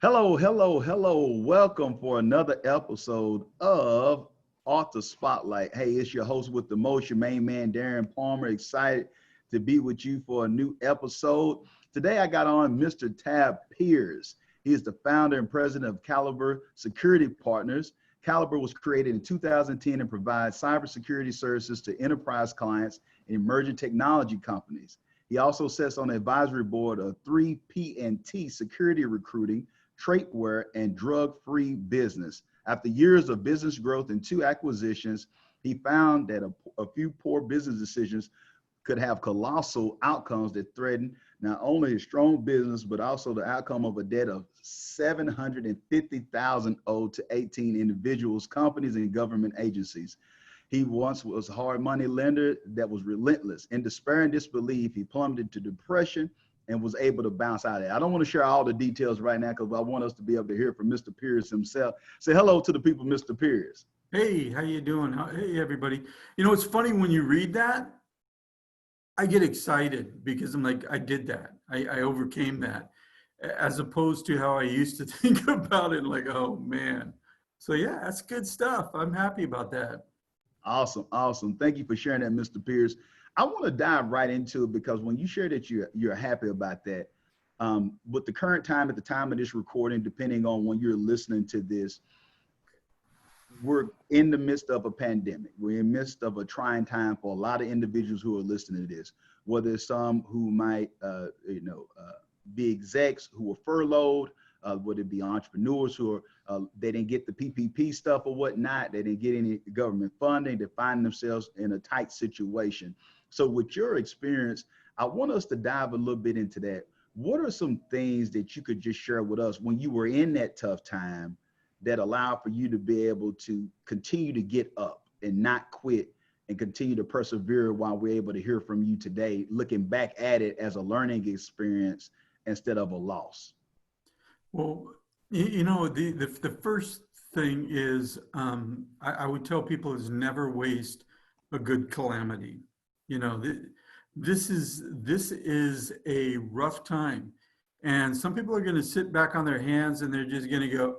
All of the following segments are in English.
Hello, hello, hello. Welcome for another episode of Author Spotlight. Hey, it's your host with the most, your main man, Darren Palmer. Excited to be with you for a new episode. Today, I got on Mr. Tab Pierce. He is the founder and president of Caliber Security Partners. Caliber was created in 2010 and provides cybersecurity services to enterprise clients and emerging technology companies. He also sits on the advisory board of 3P&T Security Recruiting, TraitWare, and drug-free business. After years of business growth and two acquisitions, he found that a few poor business decisions could have colossal outcomes that threaten not only a strong business, but also the outcome of a debt of $750,000 owed to 18 individuals, companies, and government agencies. He once was a hard money lender that was relentless. In despair and disbelief, he plummeted to depression and was able to bounce out of it. I don't want to share all the details right now because I want us to be able to hear from Mr. Pierce himself. Say hello to the people, Mr. Pierce. Hey, how you doing? Hey, everybody. You know, it's funny when you read that, I get excited because I'm like, I did that. I overcame that, as opposed to how I used to think about it, like, oh, man. So, yeah, that's good stuff. I'm happy about that. Awesome, awesome. Thank you for sharing that, Mr. Pierce. I want to dive right into it because when you share that you're happy about that, with the current time at the time of this recording, depending on when you're listening to this, we're in the midst of a pandemic. We're in the midst of a trying time for a lot of individuals who are listening to this, whether it's some who might, be execs who are furloughed, whether it be entrepreneurs who are, they didn't get the PPP stuff or whatnot, they didn't get any government funding, they find themselves in a tight situation. So with your experience, I want us to dive a little bit into that. What are some things that you could just share with us when you were in that tough time that allowed for you to be able to continue to get up and not quit and continue to persevere while we're able to hear from you today, looking back at it as a learning experience instead of a loss? Well, the first thing is I would tell people is never waste a good calamity. You know, this is a rough time. And some people are going to sit back on their hands and they're just going to go,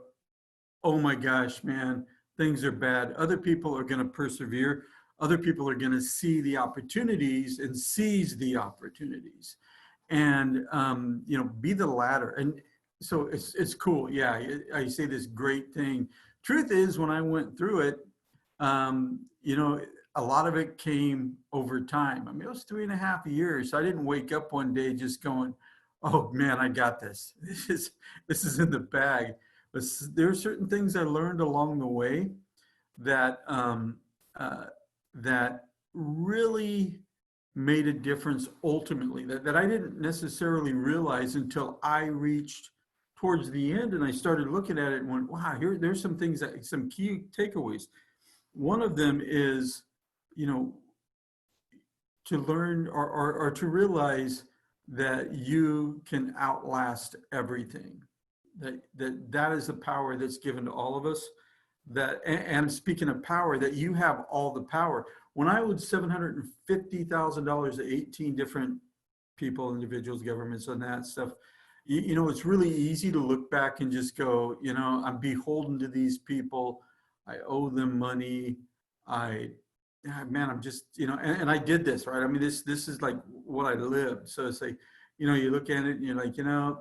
oh my gosh, man, things are bad. Other people are going to persevere. Other people are going to see the opportunities and seize the opportunities, and be the latter. And so it's cool. Yeah, I say this great thing. Truth is, when I went through it, a lot of it came over time. I mean, it was 3.5 years. I didn't wake up one day just going, oh man, I got this. This is in the bag. But there are certain things I learned along the way that that really made a difference ultimately, that I didn't necessarily realize until I reached towards the end and I started looking at it and went, wow, there's some things, some key takeaways. One of them is, to learn or to realize that you can outlast everything. That is the power that's given to all of us. And speaking of power, that you have all the power. When I owed $750,000 to 18 different people, individuals, governments, and that stuff, it's really easy to look back and just go, I'm beholden to these people. I owe them money. I'm just, and I did this, right? I mean, this is like what I lived. So it's like, you look at it and you're like, I'm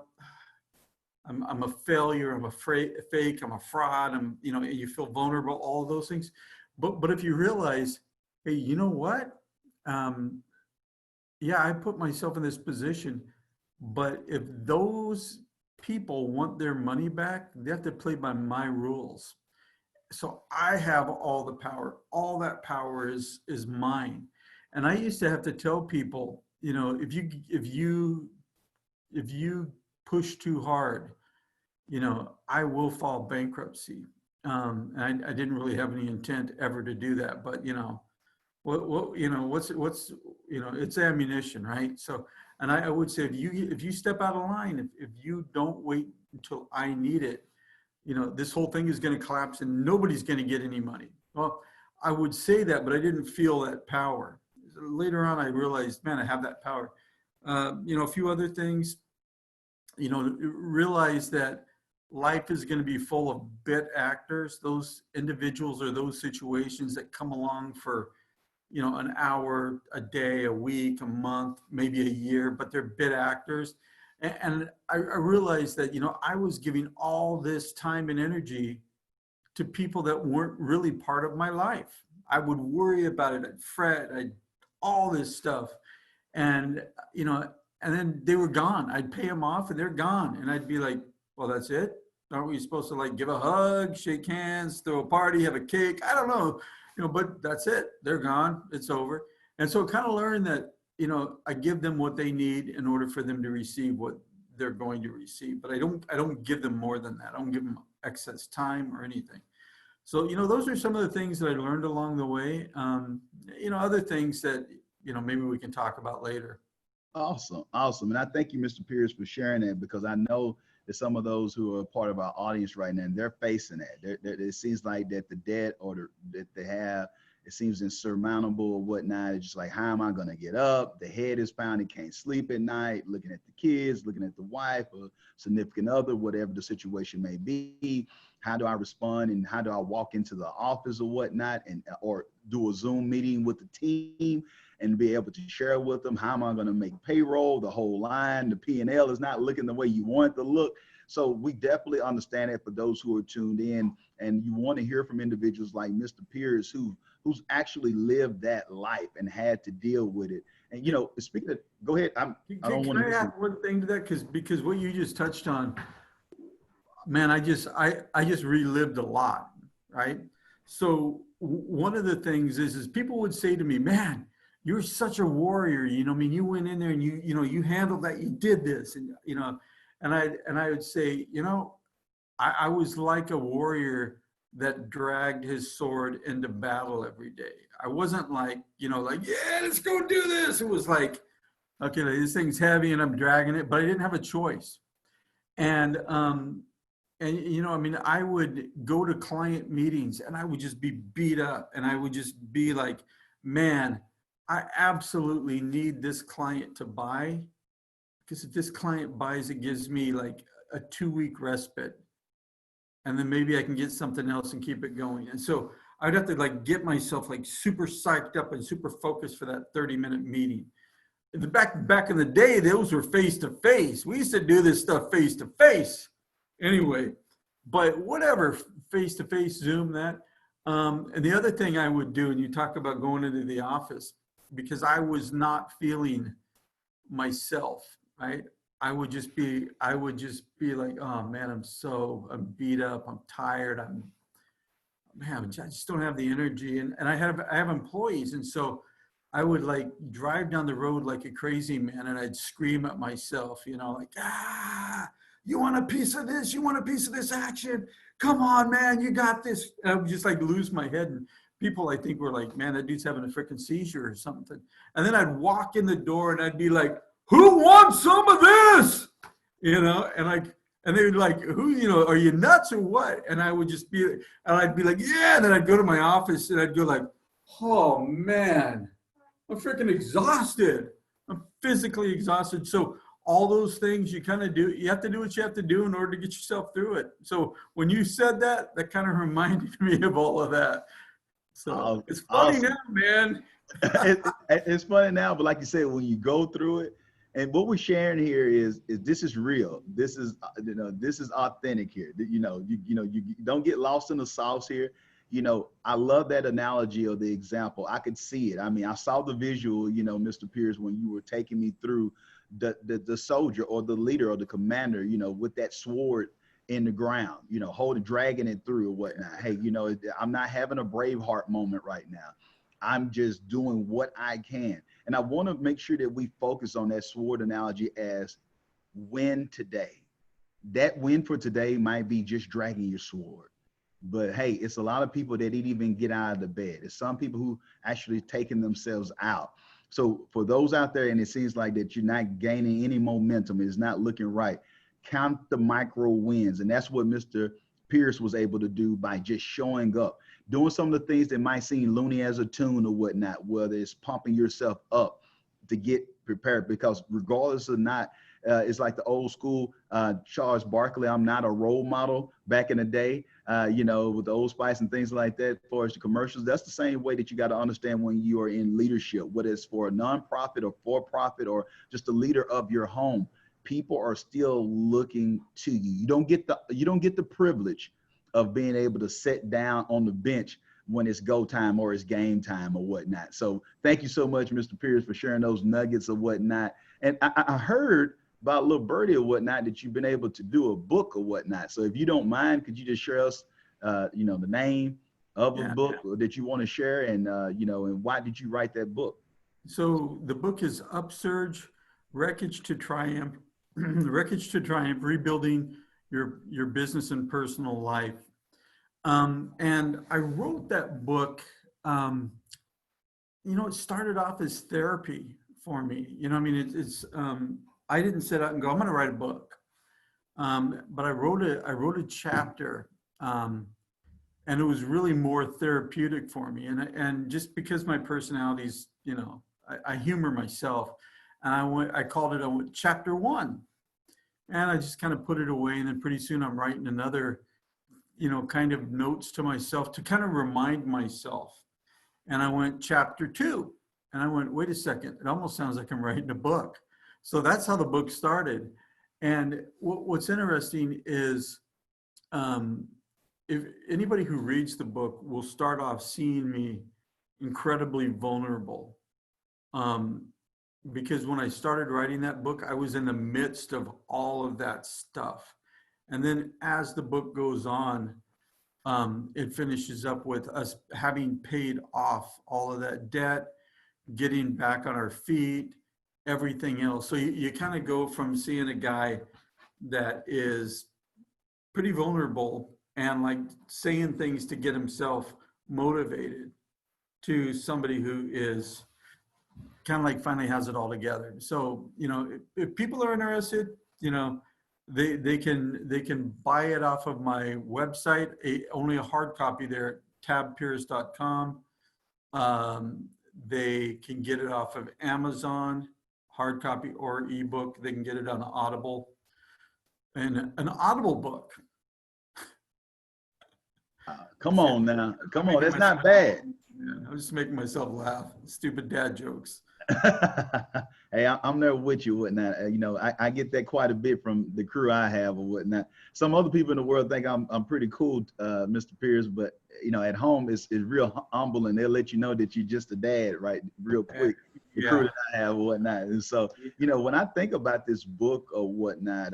a failure, I'm a fake, I'm a fraud, you feel vulnerable, all of those things. But if you realize, hey, you know what? Yeah, I put myself in this position, but if those people want their money back, they have to play by my rules. So I have all the power. All that power is mine. And I used to have to tell people, if you push too hard, I will file bankruptcy. And I didn't really have any intent ever to do that, but it's ammunition, right? So, and I would say, if you step out of line, if you don't wait until I need it, this whole thing is going to collapse and nobody's going to get any money. Well, I would say that, but I didn't feel that power. Later on, I realized, man, I have that power. A few other things, realize that life is going to be full of bit actors, those individuals or those situations that come along for, an hour, a day, a week, a month, maybe a year, but they're bit actors. And I realized that, I was giving all this time and energy to people that weren't really part of my life. I would worry about it, I'd fret, all this stuff. And, and then they were gone. I'd pay them off and they're gone. And I'd be like, well, that's it? Aren't we supposed to like give a hug, shake hands, throw a party, have a cake? I don't know, but that's it. They're gone. It's over. And so kind of learn that, I give them what they need in order for them to receive what they're going to receive. But I don't give them more than that. I don't give them excess time or anything. So, those are some of the things that I learned along the way. Other things that, maybe we can talk about later. Awesome. Awesome. And I thank you, Mr. Pierce, for sharing that, because I know that some of those who are part of our audience right now, they're facing that. It seems like that the debt that they have, it seems insurmountable or whatnot. It's just like, how am I going to get up? The head is pounding, can't sleep at night, looking at the kids, looking at the wife or significant other, whatever the situation may be. How do I respond, and how do I walk into the office or whatnot, or do a Zoom meeting with the team and be able to share with them, how am I going to make payroll, the whole line, the P&L is not looking the way you want it to look. So we definitely understand that for those who are tuned in, and you want to hear from individuals like Mr. Pierce who's actually lived that life and had to deal with it. And, speaking of, go ahead. I don't want to add one thing to that, because what you just touched on, man, I just relived a lot, right? So one of the things is people would say to me, man, you're such a warrior, you went in there and you handled that, you did this, and and I would say, I was like a warrior that dragged his sword into battle every day. I wasn't like, like, yeah, let's go do this. It was like, okay, this thing's heavy and I'm dragging it, but I didn't have a choice. And I would go to client meetings and I would just be beat up, and I would just be like, man, I absolutely need this client to buy, because if this client buys, it gives me like a 2-week respite. And then maybe I can get something else and keep it going. And so I'd have to like get myself like super psyched up and super focused for that 30-minute meeting. Back in the day, those were face to face. We used to do this stuff face to face. Anyway, but whatever, face to face, Zoom, that. And the other thing I would do, and you talk about going into the office, because I was not feeling myself, right? I would just be like, oh man, I'm beat up, I'm tired, I just don't have the energy. And I have employees. And so I would like drive down the road like a crazy man, and I'd scream at myself, like, you want a piece of this? You want a piece of this action? Come on, man, you got this. And I would just like lose my head. And people, I think, were like, man, that dude's having a freaking seizure or something. And then I'd walk in the door and I'd be like, who wants some of this? And they would like, who, are you nuts or what? And I would just be, and I'd be like, yeah. And then I'd go to my office and I'd go like, oh man, I'm freaking exhausted. I'm physically exhausted. So all those things you kind of do, you have to do what you have to do in order to get yourself through it. So when you said that kind of reminded me of all of that. So it's funny now, man. It's funny now, but like you said, when you go through it, and what we're sharing here is this is real. This is this is authentic here. You don't get lost in the sauce here. I love that analogy or the example. I could see it. I mean, I saw the visual, Mr. Pierce, when you were taking me through the soldier or the leader or the commander, with that sword in the ground, dragging it through or whatnot. Hey, I'm not having a Braveheart moment right now. I'm just doing what I can. And I want to make sure that we focus on that sword analogy as win today. That win for today might be just dragging your sword. But hey, it's a lot of people that didn't even get out of the bed. It's some people who actually taking themselves out. So for those out there, and it seems like that you're not gaining any momentum, it's not looking right, count the micro wins. And that's what Mr. Pierce was able to do by just showing up, doing some of the things that might seem loony as a tune or whatnot, whether it's pumping yourself up to get prepared, because regardless or not, It's like the old school Charles Barkley, I'm not a role model back in the day, you know, with the Old Spice and things like that. As far as the commercials, that's the same way that you got to understand when you are in leadership, whether it's for a nonprofit or for profit or just the leader of your home. People are still looking to you. You don't get the privilege of being able to sit down on the bench when it's go time or it's game time or whatnot. So thank you so much, Mr. Pierce, for sharing those nuggets or whatnot. And I heard about little birdie or whatnot that you've been able to do a book or whatnot. So if you don't mind, could you just share us, you know, the name of a book that you want to share, and you know, and why did you write that book? So the book is Upsurge, Wreckage to Triumph, Wreckage to Triumph, Rebuilding Your Business and Personal Life. And I wrote that book, you know, it started off as therapy for me. You know, I mean, I didn't sit out and go, I'm going to write a book. But I wrote a chapter, and it was really more therapeutic for me. And just because my personality's, you know, I humor myself, and I called it chapter 1, and I just kind of put it away. And then pretty soon I'm writing another, you know, kind of notes to myself to kind of remind myself. And I went chapter 2, and I went, wait a second, it almost sounds like I'm writing a book. So that's how the book started. And what's interesting is, if anybody who reads the book will start off seeing me incredibly vulnerable. Because when I started writing that book, I was in the midst of all of that stuff. And then as the book goes on, it finishes up with us having paid off all of that debt, getting back on our feet, everything else. So you kind of go from seeing a guy that is pretty vulnerable and like saying things to get himself motivated, to somebody who is kind of like finally has it all together. So, you know, if people are interested, you know, they can buy it off of my website, only a hard copy there at tabpierce.com. They can get it off of Amazon, hard copy or ebook. They can get it on Audible. And an Audible book. Come on now. Come on. That's not bad. I'm just making myself laugh. Stupid dad jokes. Hey, I'm there with you, whatnot. You know, I get that quite a bit from the crew I have or whatnot. Some other people in the world think I'm pretty cool, Mr. Pierce, but you know, at home it's real humble, and they'll let you know that you're just a dad, right? Real quick. The crew that I have or whatnot. And so, you know, when I think about this book or whatnot,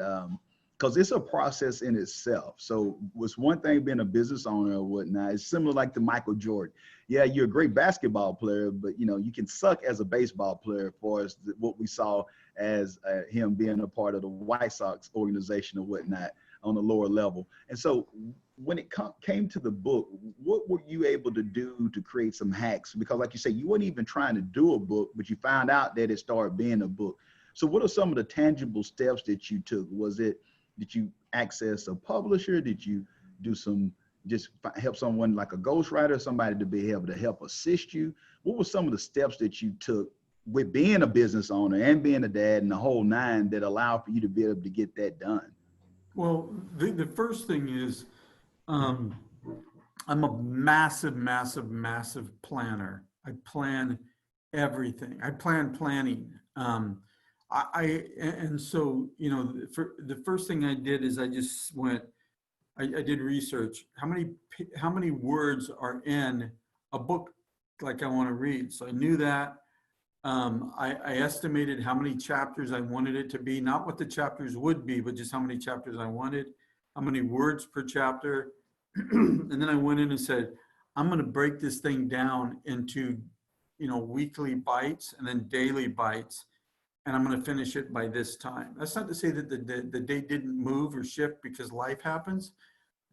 because it's a process in itself. So it's one thing being a business owner or whatnot. It's similar like to Michael Jordan. Yeah, you're a great basketball player, but you know, you can suck as a baseball player for us, what we saw as him being a part of the White Sox organization or whatnot on the lower level. And so when it came to the book, what were you able to do to create some hacks? Because like you say, you weren't even trying to do a book, but you found out that it started being a book. So what are some of the tangible steps that you took? Did you access a publisher? Did you do some, just help someone like a ghostwriter, somebody to be able to help assist you? What were some of the steps that you took with being a business owner and being a dad and the whole nine that allowed for you to be able to get that done? Well, the first thing is, I'm a massive, massive, massive planner. I plan everything. I plan planning. And so, you know, the first thing I did is I just went, I did research. How many words are in a book like I want to read? So I knew that. I estimated how many chapters I wanted it to be, not what the chapters would be, but just how many chapters I wanted, how many words per chapter. And then I went in and said, I'm going to break this thing down into, you know, weekly bites and then daily bites. And I'm going to finish it by this time. That's not to say that the date didn't move or shift because life happens,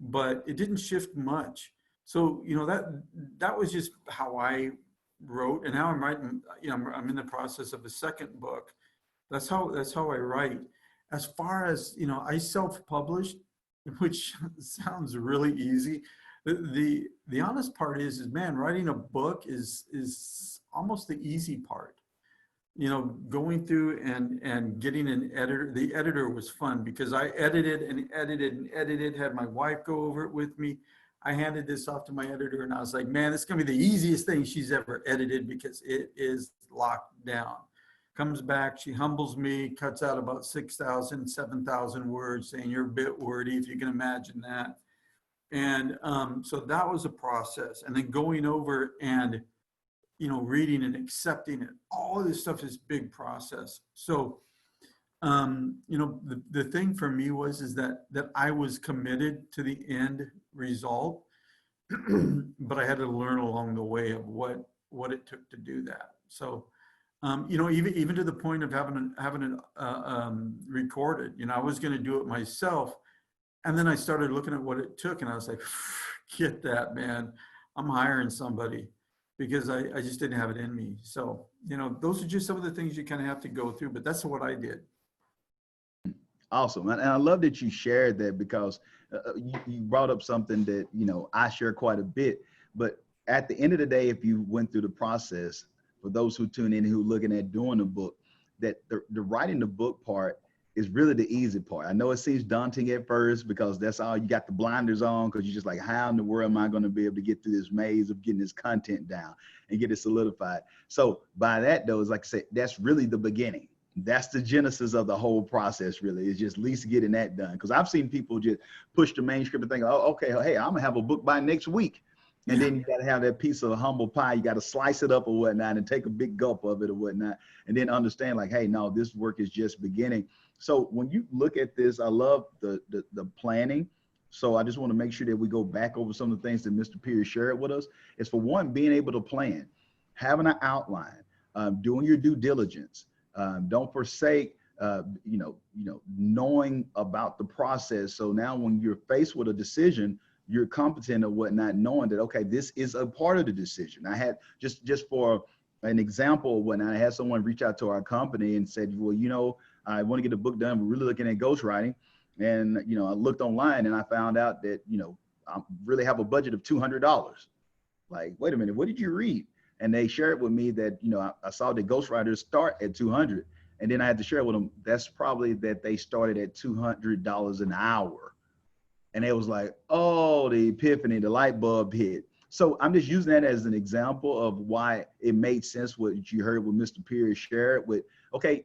but it didn't shift much. So, you know, that was just how I wrote, and now I'm writing, you know, I'm in the process of a second book. That's how I write. As far as, you know, I self-published, which sounds really easy. The honest part is man, writing a book is almost the easy part. you know, going through and getting an editor. The editor was fun because I edited and edited and edited, had my wife go over it with me. I handed this off to my editor and I was like, man, this is gonna be the easiest thing she's ever edited because it is locked down. Comes back, she humbles me, cuts out about 6,000, 7,000 words, saying you're a bit wordy, if you can imagine that. And so that was a process. And then going over and, you know, reading and accepting it, all of this stuff is big process. So, you know, the thing for me is that I was committed to the end result, but I had to learn along the way of what it took to do that. So, you know, even to the point of having it recorded. You know, I was going to do it myself, and then I started looking at what it took, and I was like, "Get that, man! I'm hiring somebody," because I just didn't have it in me. So, you know, those are just some of the things you kind of have to go through. But that's what I did. Awesome. And I love that you shared that because you brought up something that, you know, I share quite a bit. But at the end of the day, if you went through the process, for those who tune in, who are looking at doing the book, that the writing the book part is really the easy part. I know it seems daunting at first because that's all you got the blinders on, because you're just like, how in the world am I going to be able to get through this maze of getting this content down and get it solidified? So by that, though, is like I said, that's really the beginning. That's the genesis of the whole process, really, is just at least getting that done. Because I've seen people just push the manuscript and think, oh, okay, hey, I'm gonna have a book by next week. And Yeah. then you got to have that piece of humble pie. You got to slice it up or whatnot and take a big gulp of it or whatnot. And then understand like, hey, no, this work is just beginning. So when you look at this, I love the planning. So I just want to make sure that we go back over some of the things that Mr. Pierce shared with us. Is for one, being able to plan, having an outline, doing your due diligence. Don't forsake, knowing about the process. So now when you're faced with a decision, you're competent or whatnot, knowing that, okay, this is a part of the decision. I had just for an example, when I had someone reach out to our company and said, well, you know, I want to get the book done. We're really looking at ghostwriting. And, you know, I looked online and I found out that, you know, I really have a budget of $200. Like, wait a minute, what did you read? And they shared with me that, you know, I saw the ghostwriters start at 200. And then I had to share with them, that's probably that they started at $200 an hour. And it was like, oh, the epiphany, the light bulb hit. So I'm just using that as an example of why it made sense what you heard with Mr. Pierce shared with, okay,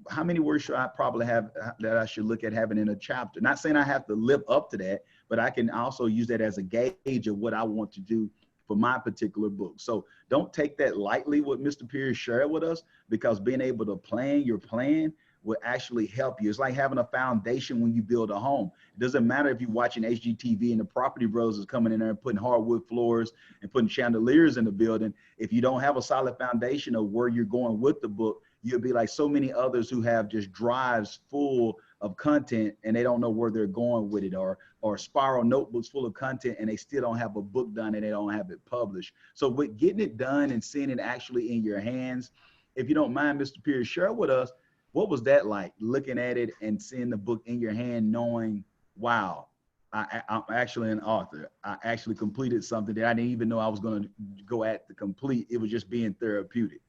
how many words should I probably have that I should look at having in a chapter? Not saying I have to live up to that, but I can also use that as a gauge of what I want to do for my particular book. So don't take that lightly what Mr. Pierce shared with us, because being able to plan your plan will actually help you. It's like having a foundation when you build a home. It doesn't matter if you're watching HGTV and the property bros is coming in there and putting hardwood floors and putting chandeliers in the building. If you don't have a solid foundation of where you're going with the book, you'll be like so many others who have just drives full of content and they don't know where they're going with it, or spiral notebooks full of content and they still don't have a book done and they don't have it published. So with getting it done and seeing it actually in your hands, if you don't mind, Mr. Pierce, share with us, what was that like, looking at it and seeing the book in your hand, knowing, wow, I'm actually an author. I actually completed something that I didn't even know I was going to go at to complete. It was just being therapeutic.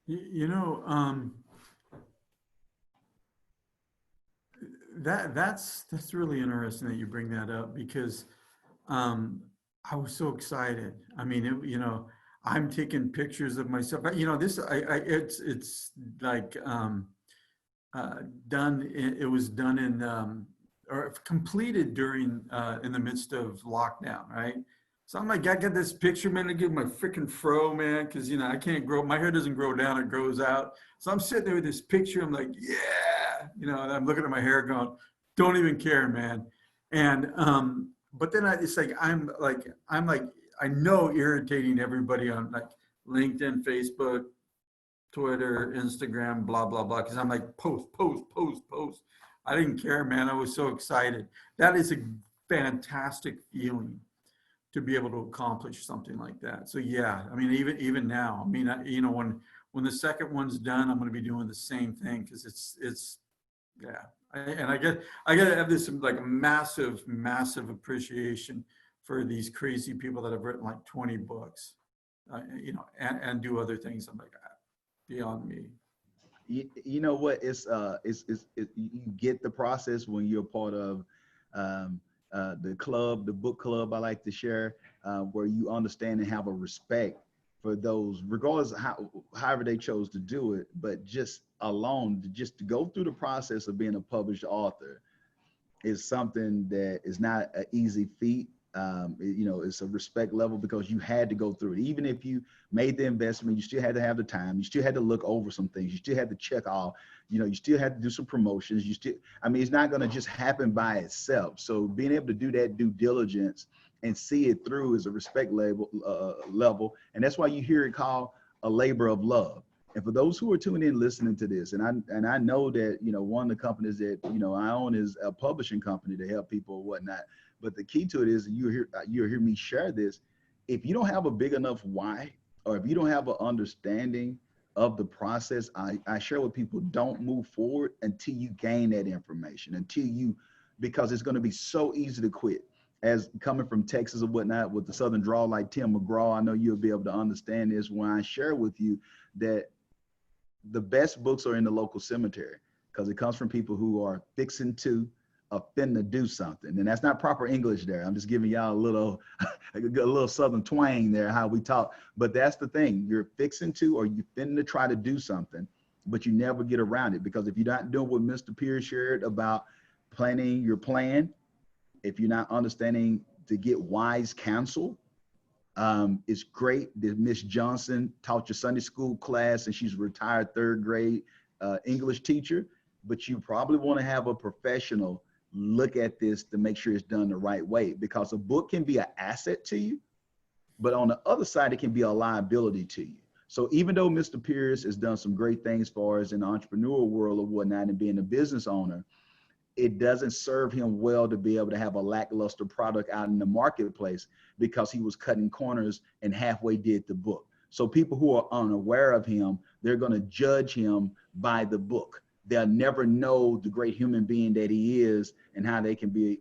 You know, that's really interesting that you bring that up because I was so excited. I mean, you know, I'm taking pictures of myself. You know, this it's like done. It was done in or completed during in the midst of lockdown, right? So I'm like, I got this picture, man. I give my freaking fro, man, because you know I can't grow. My hair doesn't grow down; it grows out. So I'm sitting there with this picture. I'm like, yeah, you know, and I'm looking at my hair, going, don't even care, man. And but then it's like I'm like I know irritating everybody on like LinkedIn, Facebook, Twitter, Instagram, blah, blah, blah. Because I'm like, post, post, post, post. I didn't care, man. I was so excited. That is a fantastic feeling to be able to accomplish something like that. So yeah, I mean, even now, I mean, you know, when the second one's done, I'm going to be doing the same thing because it's yeah. And I get to have this like massive, massive appreciation for these crazy people that have written like 20 books, you know, and do other things. I'm like, beyond me. You know what? You get the process when you're part of um, the club, the book club. I like to share where you understand and have a respect for those, regardless of however they chose to do it. But just alone, just to go through the process of being a published author is something that is not an easy feat. You know, it's a respect level because you had to go through it. Even if you made the investment, you still had to have the time. You still had to look over some things. You still had to check off. You know, you still had to do some promotions. You still, I mean, it's not going to just happen by itself. So being able to do that due diligence and see it through is a respect level, and that's why you hear it called a labor of love. And for those who are tuning in, listening to this, and I know that one of the companies that I own is a publishing company to help people and whatnot. But the key to it is you'll hear me share this. If you don't have a big enough why, or if you don't have an understanding of the process, I share with people, don't move forward until you gain that information, because it's going to be so easy to quit. As coming from Texas or whatnot with the Southern drawl like Tim McGraw, I know you'll be able to understand this when I share with you that the best books are in the local cemetery because it comes from people who are fixing to finna do something. And that's not proper English there. I'm just giving y'all a little Southern twang there, how we talk. But that's the thing. You're fixing to, or you finna try to do something, but you never get around it. Because if you're not doing what Mr. Pierce shared about planning your plan, if you're not understanding to get wise counsel, it's great that Miss Johnson taught your Sunday school class and she's a retired third grade English teacher, but you probably want to have a professional look at this to make sure it's done the right way, because a book can be an asset to you, but on the other side, it can be a liability to you. So even though Mr. Pierce has done some great things for us in the entrepreneurial world or whatnot and being a business owner, it doesn't serve him well to be able to have a lackluster product out in the marketplace because he was cutting corners and halfway did the book. So people who are unaware of him, they're going to judge him by the book. They'll never know the great human being that he is and how he can be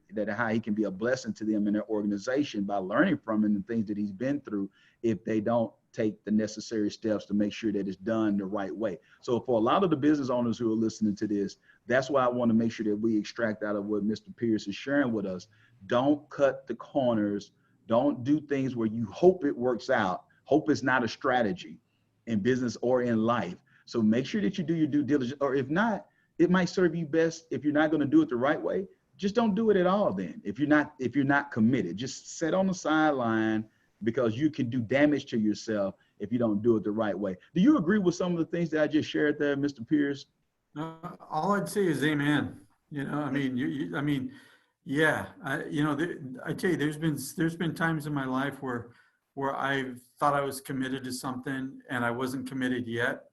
a blessing to them in their organization by learning from him and things that he's been through, if they don't take the necessary steps to make sure that it's done the right way. So for a lot of the business owners who are listening to this, that's why I want to make sure that we extract out of what Mr. Pierce is sharing with us. Don't cut the corners. Don't do things where you hope it works out. Hope is not a strategy in business or in life. So make sure that you do your due diligence, or if not, it might serve you best. If you're not going to do it the right way, just don't do it at all. Then if you're not committed, just sit on the sideline, because you can do damage to yourself if you don't do it the right way. Do you agree with some of the things that I just shared there, Mr. Pierce? All I'd say is amen. I mean, I mean, yeah, I tell you, there's been times in my life where I thought I was committed to something and I wasn't committed yet,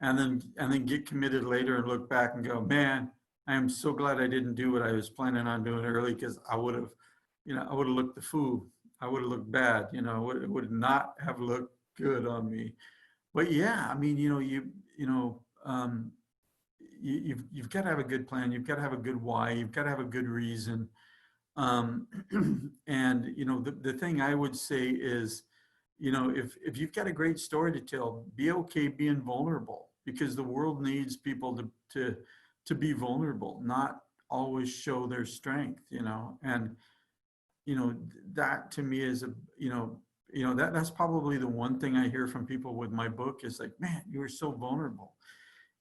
and then get committed later and look back and go, man, I am so glad I didn't do what I was planning on doing early, because I would have, I would have looked the fool. I would have looked bad. It would not have looked good on me. But yeah, I mean, you've got to have a good plan. You've got to have a good why. You've got to have a good reason. Um, and the thing I would say is, if you've got a great story to tell, be okay being vulnerable, because the world needs people to be vulnerable, not always show their strength. And that to me is that's probably the one thing I hear from people with my book is like, man, you were so vulnerable.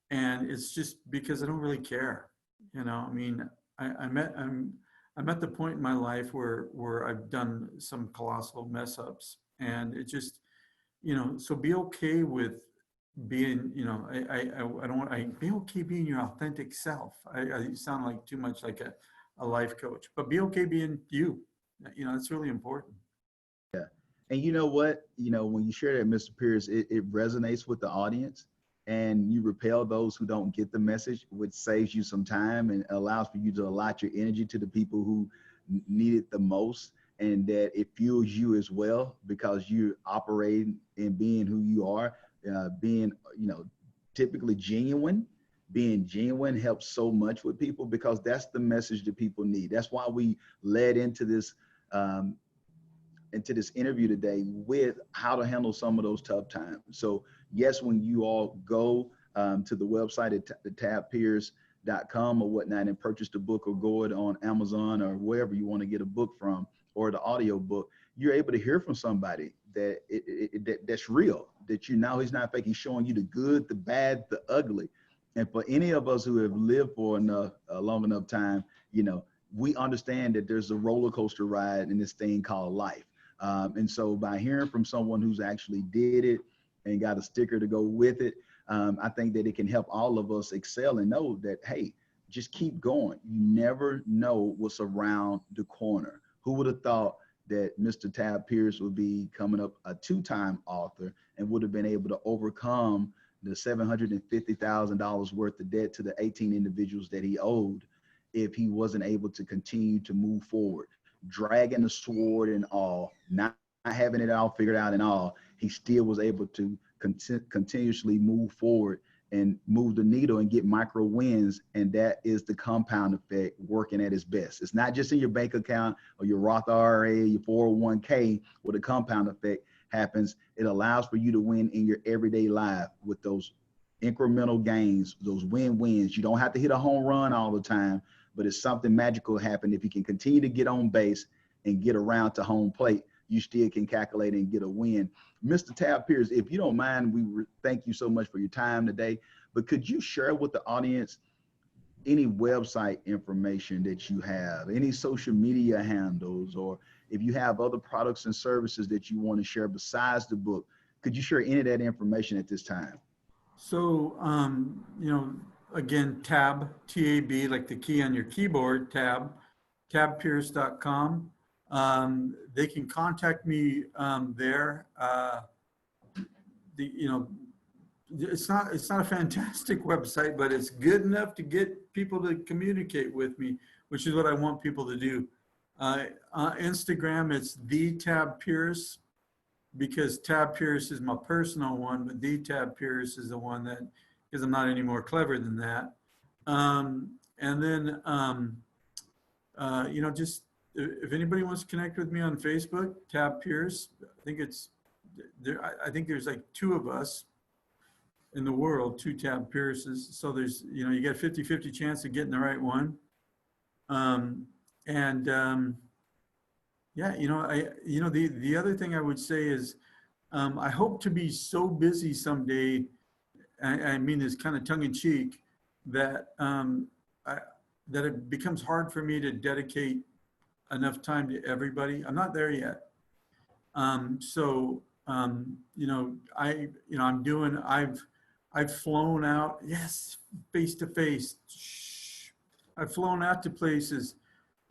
And it's just because I don't really care. I mean, I'm at the point in my life where I've done some colossal mess ups, and it just, so be okay with being, I don't want, I be okay being your authentic self. I sound like too much like a life coach, but be okay being you. It's really important. Yeah. And you know what? When you share that, Mr. Pierce, it resonates with the audience, and you repel those who don't get the message, which saves you some time and allows for you to allot your energy to the people who need it the most. And that it fuels you as well, because you're operating and being who you are, being, typically genuine. Being genuine helps so much with people, because that's the message that people need. That's why we led um, into this interview today with how to handle some of those tough times. So yes, when you all go to the website at tabpeers.com or whatnot and purchase the book, or go it on Amazon or wherever you want to get a book from, or the audio book, you're able to hear from somebody that that's real, that you know he's not fake. He's showing you the good, the bad, the ugly. And for any of us who have lived for a long enough time, we understand that there's a roller coaster ride in this thing called life. And so by hearing from someone who's actually did it and got a sticker to go with it, I think that it can help all of us excel and know that, hey, just keep going. You never know what's around the corner. Who would have thought that Mr. Tab Pierce would be coming up a 2-time author and would have been able to overcome the $750,000 worth of debt to the 18 individuals that he owed if he wasn't able to continue to move forward, dragging the sword and all, not having it all figured out and all. He still was able to continuously move forward and move the needle and get micro wins. And that is the compound effect working at its best. It's not just in your bank account or your Roth IRA, your 401k, where the compound effect happens. It allows for you to win in your everyday life with those incremental gains, those win-wins. You don't have to hit a home run all the time, but it's something magical happen. If you can continue to get on base and get around to home plate, you still can calculate and get a win. Mr. Tab Pierce, if you don't mind, we thank you so much for your time today, but could you share with the audience any website information that you have, any social media handles, or if you have other products and services that you want to share besides the book? Could you share any of that information at this time? So, again, tab, T-A-B, like the key on your keyboard, tabpierce.com. They can contact me there. It's not a fantastic website, but it's good enough to get people to communicate with me, which is what I want people to do. Instagram, it's the Tab Pierce, because Tab Pierce is my personal one, but the Tab Pierce is the one that, because I'm not any more clever than that. And then, just if anybody wants to connect with me on Facebook, Tab Pierce, I think it's there. I think there's like 2 of us in the world, 2 Tab Pierces. So there's, you get a 50-50 chance of getting the right one. The other thing I would say is, I hope to be so busy someday, I mean this kind of tongue in cheek, that that it becomes hard for me to dedicate enough time to everybody. I'm not there yet. I've flown out, yes, face to face. I've flown out to places,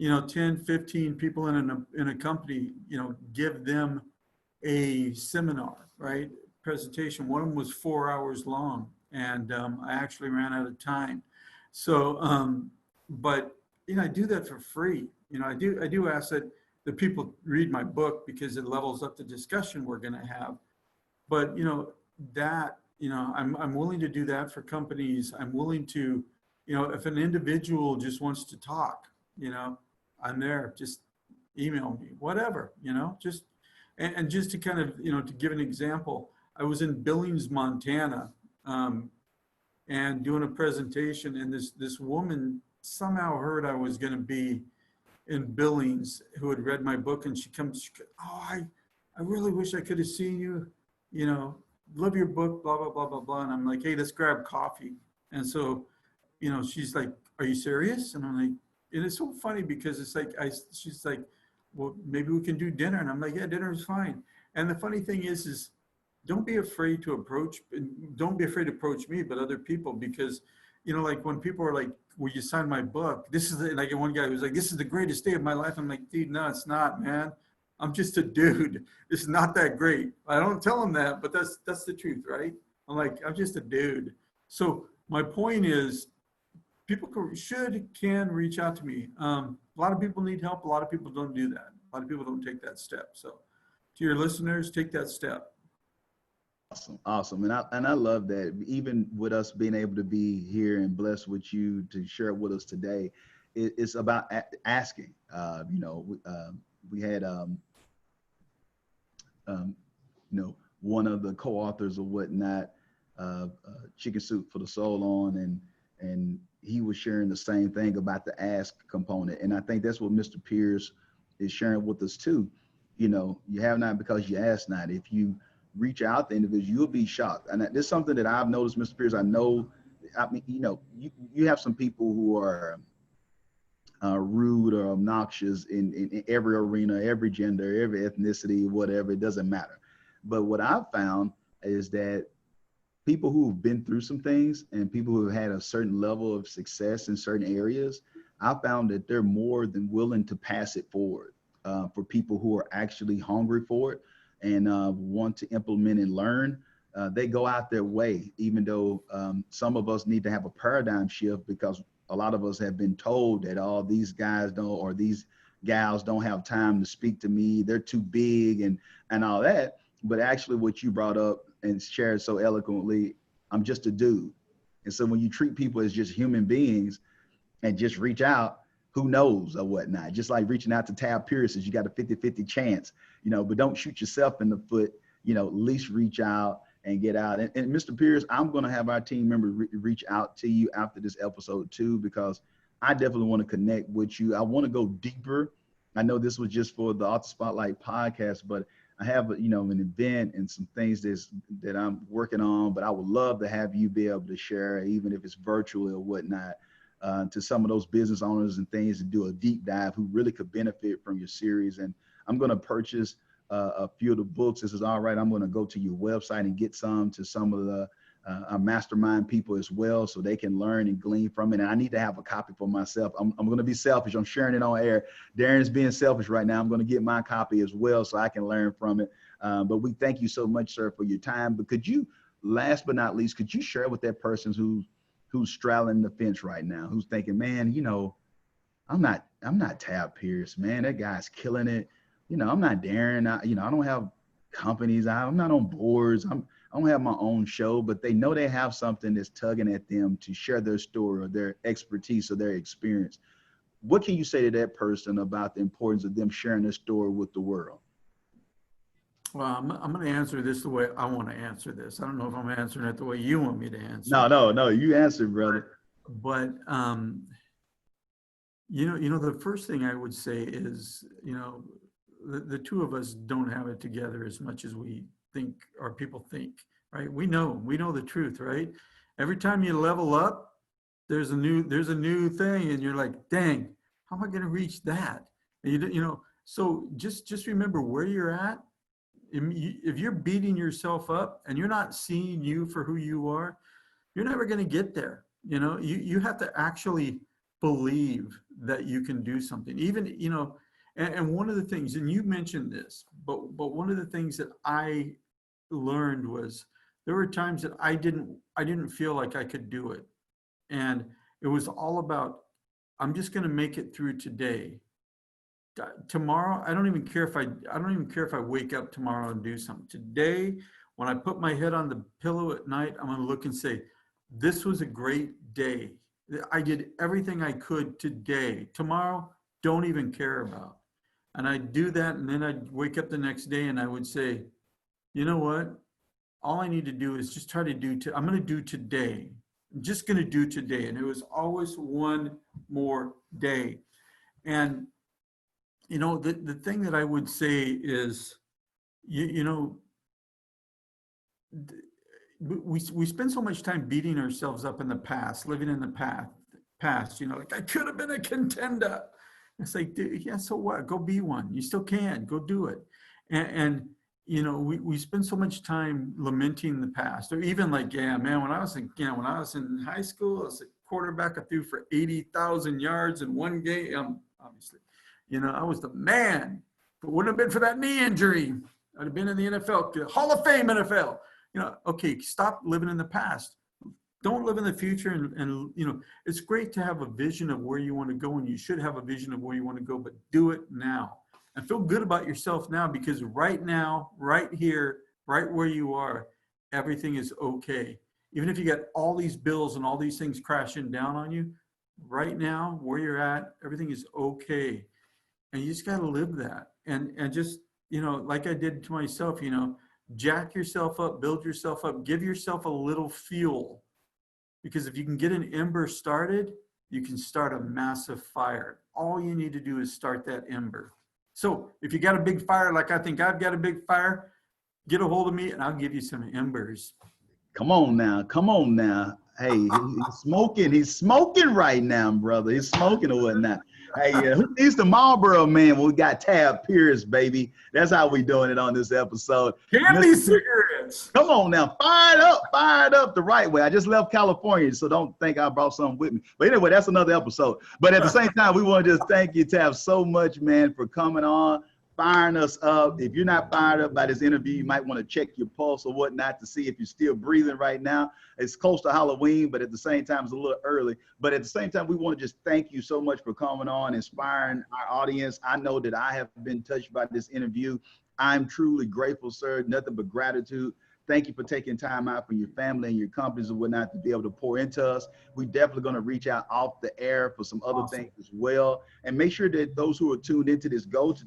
10, 15 people in a company, give them a seminar, right? Presentation. One of them was 4 hours long, and I actually ran out of time. So, but I do that for free. I do ask that the people read my book because it levels up the discussion we're going to have. But I'm willing to do that for companies. I'm willing to, if an individual just wants to talk, I'm there. Just email me, whatever, just and just to kind of, to give an example, I was in Billings, Montana, and doing a presentation, and this woman somehow heard I was going to be in Billings, who had read my book, and she goes, oh, I really wish I could have seen you, love your book, blah, blah, blah, blah, blah. And I'm like, hey, let's grab coffee. And so, she's like, are you serious? And I'm like, and it's so funny because it's like, she's like, well, maybe we can do dinner. And I'm like, yeah, dinner is fine. And the funny thing is don't be afraid to approach me, but other people, because, like when people are like, will you sign my book? This is like one guy who's like, this is the greatest day of my life. I'm like, dude, no, it's not, man. I'm just a dude. It's not that great. I don't tell him that, but that's the truth, right? I'm like, I'm just a dude. So my point is, people can reach out to me. A lot of people need help. A lot of people don't do that. A lot of people don't take that step. So to your listeners, take that step. Awesome. And I love that. Even with us being able to be here and blessed with you to share it with us today, it's about asking. We had one of the co-authors or whatnot Chicken Soup for the Soul on, and he was sharing the same thing about the ask component. And I think that's what Mr. Pierce is sharing with us too. You know, you have not because you ask not. If you reach out to individuals, you'll be shocked. And this is something that I've noticed, Mr. Pierce. I know, I mean, you know, you have some people who are rude or obnoxious in every arena, every gender, every ethnicity, whatever, it doesn't matter. But what I've found is that people who've been through some things and people who have had a certain level of success in certain areas, I found that they're more than willing to pass it forward for people who are actually hungry for it and want to implement and learn. They go out their way, even though some of us need to have a paradigm shift because a lot of us have been told that all these guys don't or these gals don't have time to speak to me. They're too big and all that. But actually what you brought up and shared so eloquently, I'm just a dude. And so when you treat people as just human beings and just reach out, who knows or whatnot, just like reaching out to Tab Pierce, you got a 50-50 chance, you know, but don't shoot yourself in the foot, you know, at least reach out and get out. And Mr. Pierce, I'm going to have our team members reach out to you after this episode too, because I definitely want to connect with you. I want to go deeper. I know this was just for the Author Spotlight podcast, but I have, you know, an event and some things that I'm working on, but I would love to have you be able to share, even if it's virtual or whatnot, to some of those business owners and things to do a deep dive who really could benefit from your series. And I'm going to purchase a few of the books. This is all right. I'm going to go to your website and get some to some of the our mastermind people as well, so they can learn and glean from it. And I need to have a copy for myself. I'm going to be selfish. I'm sharing it on air. Darren's being selfish right now. I'm going to get my copy as well so I can learn from it. But we thank you so much, sir, for your time. But could you, last but not least, could you share with that person who's straddling the fence right now, who's thinking, man, you know, I'm not Tab Pierce, man. That guy's killing it. You know, I'm not Darren. I don't have companies. I'm not on boards. I don't have my own show, but they know they have something that's tugging at them to share their story or their expertise or their experience. What can you say to that person about the importance of them sharing their story with the world? Well, I'm going to answer this the way I want to answer this. I don't know if I'm answering it the way you want me to answer. No, you answered, brother. But you know, the first thing I would say is, you know, the two of us don't have it together as much as we think or people think, right? We know the truth, right? Every time you level up, there's a new thing, and you're like, dang, how am I going to reach that? And you know, so just remember where you're at. If you're beating yourself up and you're not seeing you for who you are, you're never going to get there. You know, you have to actually believe that you can do something. Even, you know, and one of the things, and you mentioned this, but one of the things that I learned was there were times that I didn't feel like I could do it. And it was all about, I'm just going to make it through today. Tomorrow, I don't even care if I wake up tomorrow and do something. Today, when I put my head on the pillow at night, I'm going to look and say, this was a great day. I did everything I could today. Tomorrow, don't even care about. And I'd do that, and then I'd wake up the next day and I would say, you know what? All I need to do is just try to I'm going to do today. I'm just going to do today. And it was always one more day. And, you know, the thing that I would say is, you know, we spend so much time beating ourselves up in the past, living in the past, you know, like I could have been a contender. It's like, dude, yeah, so what? Go be one. You still can. Go do it. And you know, we spend so much time lamenting the past, or even like, yeah, man, when I was in high school, I was a quarterback. I threw for 80,000 yards in one game. Obviously, you know, I was the man. If it wouldn't have been for that knee injury, I'd have been in the NFL, Hall of Fame NFL. You know, okay, stop living in the past. Don't live in the future. And you know, it's great to have a vision of where you want to go, and you should have a vision of where you want to go, but do it now. And feel good about yourself now, because right now, right here, right where you are, everything is okay. Even if you got all these bills and all these things crashing down on you, right now, where you're at, everything is okay. And you just got to live that. And just, you know, like I did to myself, you know, jack yourself up, build yourself up, give yourself a little fuel. Because if you can get an ember started, you can start a massive fire. All you need to do is start that ember. So if you got a big fire, like I think I've got a big fire, get a hold of me and I'll give you some embers. Come on now. Come on now. Hey, he's smoking. He's smoking right now, brother. He's smoking or whatnot. Hey, who needs the Marlboro man when we got Tab Pierce, baby? That's how we doing it on this episode. Candy cigarettes. Come on now, fired up the right way. I just left California, so don't think I brought something with me. But anyway, that's another episode. But at the same time, we want to just thank you, Tab, so much, man, for coming on, firing us up. If you're not fired up by this interview, you might want to check your pulse or whatnot to see if you're still breathing right now. It's close to Halloween, but at the same time, it's a little early. But at the same time, we want to just thank you so much for coming on, inspiring our audience. I know that I have been touched by this interview. I'm truly grateful, sir. Nothing but gratitude. Thank you for taking time out from your family and your companies and whatnot to be able to pour into us. We're definitely going to reach out off the air for some other things as well. And make sure that those who are tuned into this, go to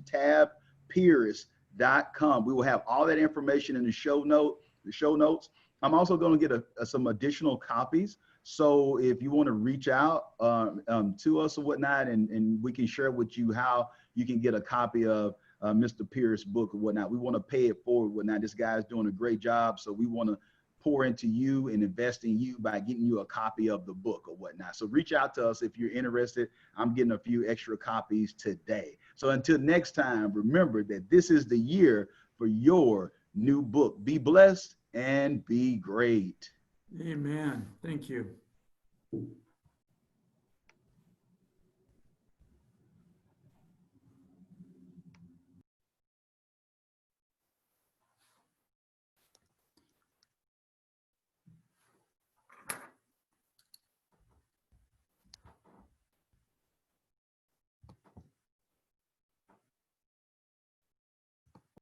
tabpierce.com. We will have all that information in the show notes. I'm also going to get some additional copies. So if you want to reach out to us or whatnot, and we can share with you how you can get a copy of Mr. Pierce's book or whatnot. We want to pay it forward whatnot. This guy's doing a great job. So we want to pour into you and invest in you by getting you a copy of the book or whatnot. So reach out to us if you're interested. I'm getting a few extra copies today. So until next time, remember that this is the year for your new book. Be blessed and be great. Amen. Thank you.